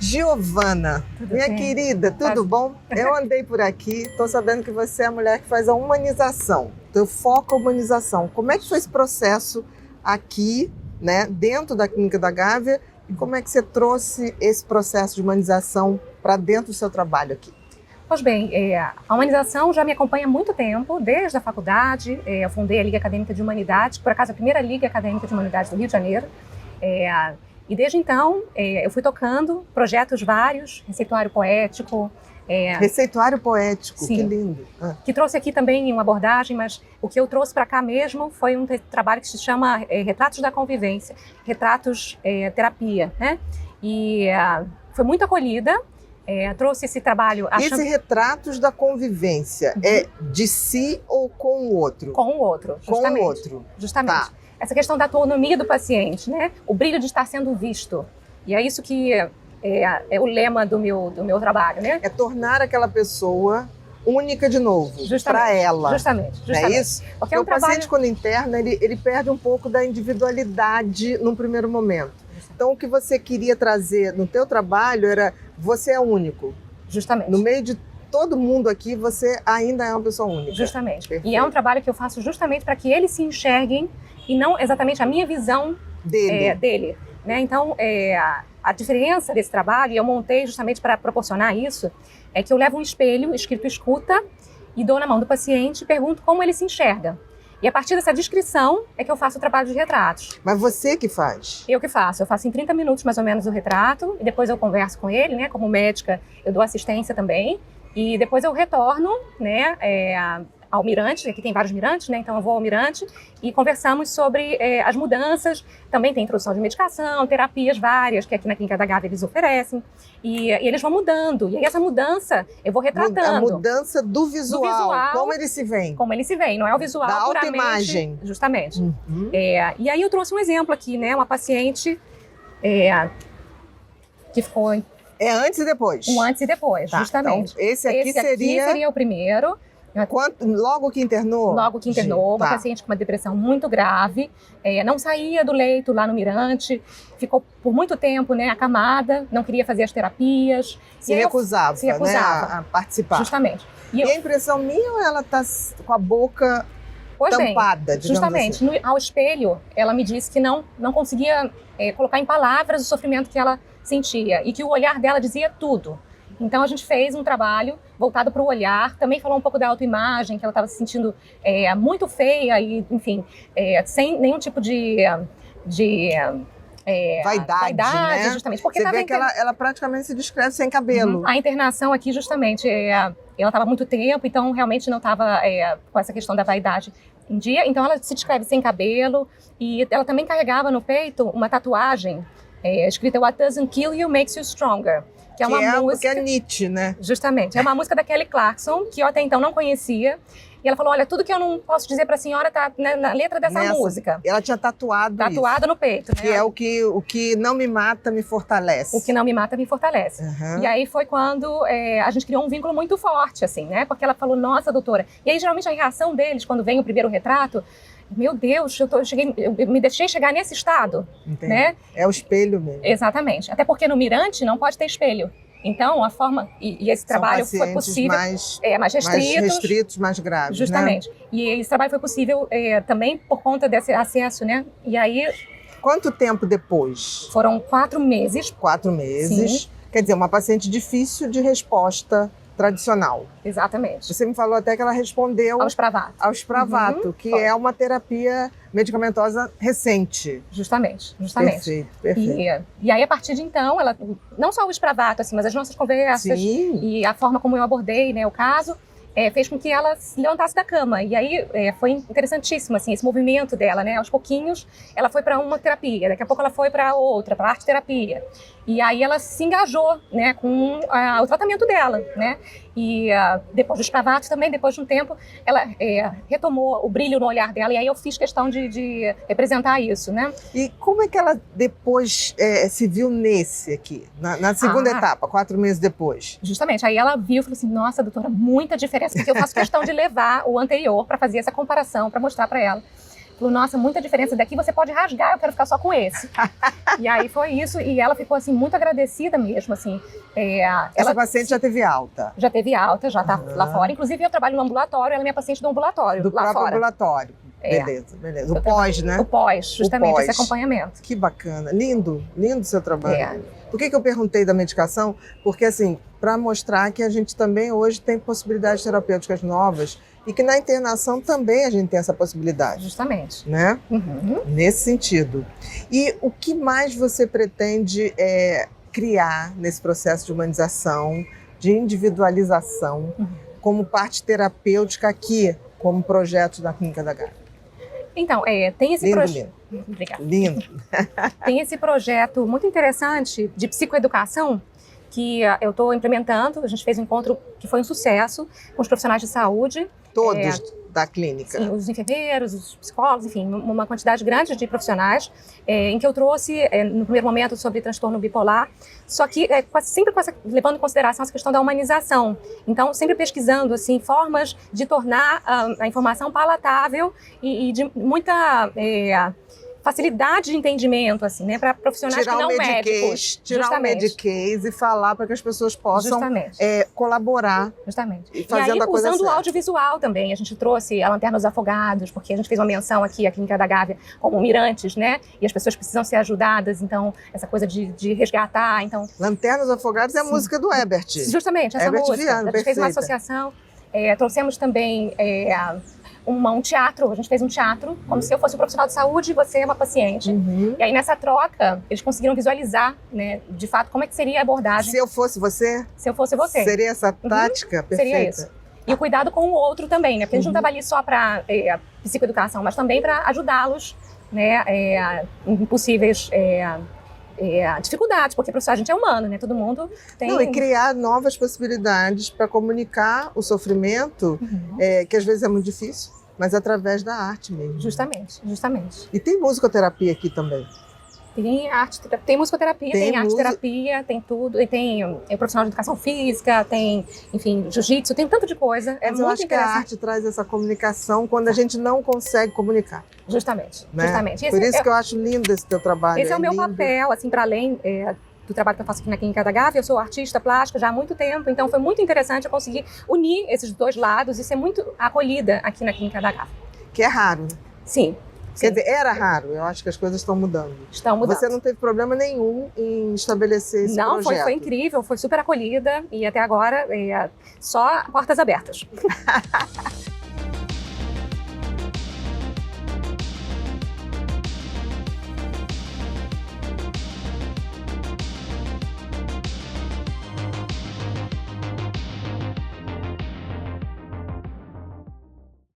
Giovana, minha bem? querida, tudo bom? Eu andei por aqui, estou sabendo que você é a mulher que faz a humanização, teu foco é a humanização. Como é que foi esse processo aqui, né, dentro da Clínica da Gávea, e como é que você trouxe esse processo de humanização para dentro do seu trabalho aqui? Pois bem, a humanização já me acompanha há muito tempo, desde a faculdade. Eu fundei a Liga Acadêmica de Humanidades, por acaso a primeira Liga Acadêmica de Humanidades do Rio de Janeiro. E desde então eu fui tocando projetos vários, receituário poético. Receituário poético, sim, que lindo. Que trouxe aqui também uma abordagem, mas o que eu trouxe para cá mesmo foi um trabalho que se chama Retratos da Convivência, Retratos Terapia, né? E foi muito acolhida. Trouxe esse trabalho... Esse Retratos da Convivência é de si ou com o outro? Com o outro, justamente. Com o outro. Justamente. Tá. Essa questão da autonomia do paciente, né? O brilho de estar sendo visto. E é isso que é o lema do meu trabalho, né? É tornar aquela pessoa única de novo, para ela. Justamente. Não é isso? Porque o paciente, quando interna, ele perde um pouco da individualidade num primeiro momento. Então, o que você queria trazer no teu trabalho era, você é único. Justamente. No meio de todo mundo aqui, você ainda é uma pessoa única. Justamente. Perfeito. E é um trabalho que eu faço justamente para que eles se enxerguem e não exatamente a minha visão dele. Né? Então, a diferença desse trabalho, e eu montei justamente para proporcionar isso, é que eu levo um espelho escrito escuta e dou na mão do paciente e pergunto como ele se enxerga. E a partir dessa descrição é que eu faço o trabalho de retratos. Mas você que faz? Eu que faço. Eu faço em 30 minutos mais ou menos o retrato e depois eu converso com ele, né? Como médica, eu dou assistência também. E depois eu retorno, né, ao mirante, aqui tem vários mirantes, né? Então eu vou ao mirante e conversamos sobre as mudanças. Também tem introdução de medicação, terapias várias, que aqui na Clínica da Gávea eles oferecem. E eles vão mudando. E aí essa mudança eu vou retratando. A mudança do visual, como ele se vem. Como ele se vem, não é o visual da puramente. Da autoimagem. Justamente. E aí eu trouxe um exemplo aqui, né? Uma paciente que ficou... antes e depois? Um antes e depois, tá, justamente. Então, esse aqui seria o primeiro. Logo que internou? Logo que internou, uma paciente com uma depressão muito grave, não saía do leito lá no mirante, ficou por muito tempo, né, acamada, não queria fazer as terapias. Se recusava, né, a participar. Justamente. E a impressão minha ou ela está com a boca tampada, digamos justamente, assim? Ao espelho, ela me disse que não conseguia colocar em palavras o sofrimento que ela sentia e que o olhar dela dizia tudo. Então a gente fez um trabalho voltado para o olhar, também falou um pouco da autoimagem, que ela estava se sentindo muito feia e, enfim, sem nenhum tipo de vaidade, né? Justamente. Porque você vê que ela praticamente se descreve sem cabelo. A internação aqui, justamente, ela estava há muito tempo, então realmente não estava com essa questão da vaidade em dia. Então ela se descreve sem cabelo e ela também carregava no peito uma tatuagem escrita What doesn't kill you makes you stronger. Que é uma música... Que é Nietzsche, né? Justamente. É uma música da Kelly Clarkson, que eu até então não conhecia. E ela falou, olha, tudo que eu não posso dizer para a senhora está na letra dessa música. Ela tinha tatuado isso. No peito. Que é o que não me mata, me fortalece. O que não me mata, me fortalece. Uhum. E aí foi quando a gente criou um vínculo muito forte, assim, né? Porque ela falou, nossa, doutora. E aí, geralmente, a reação deles, quando vem o primeiro retrato, meu Deus, eu me deixei chegar nesse estado. Entendi. Né? É o espelho mesmo. Exatamente. Até porque no mirante não pode ter espelho. Então, a forma... E esse trabalho foi possível... mais restritos, mais graves, justamente. Né? E esse trabalho foi possível também por conta desse acesso, né? E aí... Quanto tempo depois? Foram 4 meses. 4 meses. Sim. Quer dizer, uma paciente difícil de resposta tradicional. Exatamente. Você me falou até que ela respondeu... Ao Spravato. Que é uma terapia medicamentosa recente. Justamente. Perfeito. E aí, a partir de então, ela, não só o Spravato, assim, mas as nossas conversas e a forma como eu abordei, né, o caso, fez com que ela se levantasse da cama. E aí foi interessantíssimo, assim, esse movimento dela, né? Aos pouquinhos, ela foi para uma terapia, daqui a pouco ela foi para outra, para arte-terapia. E aí ela se engajou, né, com o tratamento dela, né? E depois do Spravato também, depois de um tempo, ela retomou o brilho no olhar dela, e aí eu fiz questão de representar isso, né? E como é que ela depois se viu nesse aqui, na segunda etapa, 4 meses depois? Justamente, aí ela viu e falou assim, nossa, doutora, muita diferença, porque eu faço questão de levar o anterior para fazer essa comparação, para mostrar para ela. falou, nossa, muita diferença daqui, você pode rasgar, eu quero ficar só com esse. E aí foi isso, e ela ficou assim, muito agradecida mesmo, assim. Essa paciente já teve alta? Já teve alta, já tá lá fora. Inclusive, eu trabalho no ambulatório, ela é minha paciente do ambulatório, do lá próprio fora. ambulatório. Beleza. O pós, né? O pós, justamente, o pós. esse acompanhamento. Que bacana. Lindo o seu trabalho. Por que eu perguntei da medicação? Porque, assim, para mostrar que a gente também hoje tem possibilidades terapêuticas novas e que na internação também a gente tem essa possibilidade. Justamente. Né? Uhum. Nesse sentido. E o que mais você pretende criar nesse processo de humanização, de individualização, como parte terapêutica aqui, como projeto da Clínica da Gávea? Então, tem esse projeto. Obrigada. Lindo. Tem esse projeto muito interessante de psicoeducação que eu estou implementando. A gente fez um encontro que foi um sucesso com os profissionais de saúde. Todos da clínica? Sim, os enfermeiros, os psicólogos, enfim, uma quantidade grande de profissionais, em que eu trouxe, no primeiro momento, sobre transtorno bipolar, só que sempre levando em consideração essa questão da humanização. Então, sempre pesquisando assim, formas de tornar a informação palatável e de muita facilidade de entendimento, assim, né, para profissionais que não médicos. Tirar o mediquês e falar para que as pessoas possam colaborar. Justamente. E aí, usando o audiovisual também. A gente trouxe a Lanterna dos Afogados, porque a gente fez uma menção aqui, a Clínica da Gávea, como mirantes, né? E as pessoas precisam ser ajudadas, então, essa coisa de resgatar, então... Lanterna dos Afogados é a música do Herbert. Justamente, essa Herbert música. Viana, a gente fez uma associação, trouxemos também... um teatro, a gente fez um teatro, como se eu fosse um profissional de saúde e você é uma paciente. E aí, nessa troca, eles conseguiram visualizar, né, de fato, como é que seria a abordagem. Se eu fosse você? Se eu fosse você. Seria essa tática perfeita? Seria isso. E o cuidado com o outro também, né? Porque a gente não estava ali só para psicoeducação, mas também para ajudá-los, né, em possíveis dificuldades, porque a gente é humano, né? Todo mundo tem... Não, e criar novas possibilidades para comunicar o sofrimento, que às vezes é muito difícil, mas através da arte mesmo. Justamente. E tem musicoterapia aqui também? Tem musicoterapia, tem arte-terapia, tem tudo. E tem profissional de educação física, tem, enfim, jiu-jitsu, tem tanto de coisa. Mas muito eu acho que a arte traz essa comunicação quando a gente não consegue comunicar. Justamente. Por isso que eu acho lindo esse teu trabalho. Esse é o meu papel, assim, para além do trabalho que eu faço aqui na Clínica da Gávea. Eu sou artista plástica já há muito tempo, então foi muito interessante eu conseguir unir esses dois lados e ser muito acolhida aqui na Clínica da Gávea. Que é raro. Sim. Quer dizer, era raro, eu acho que as coisas estão mudando. Estão mudando. Você não teve problema nenhum em estabelecer esse projeto? Não, foi incrível, foi super acolhida e até agora só portas abertas.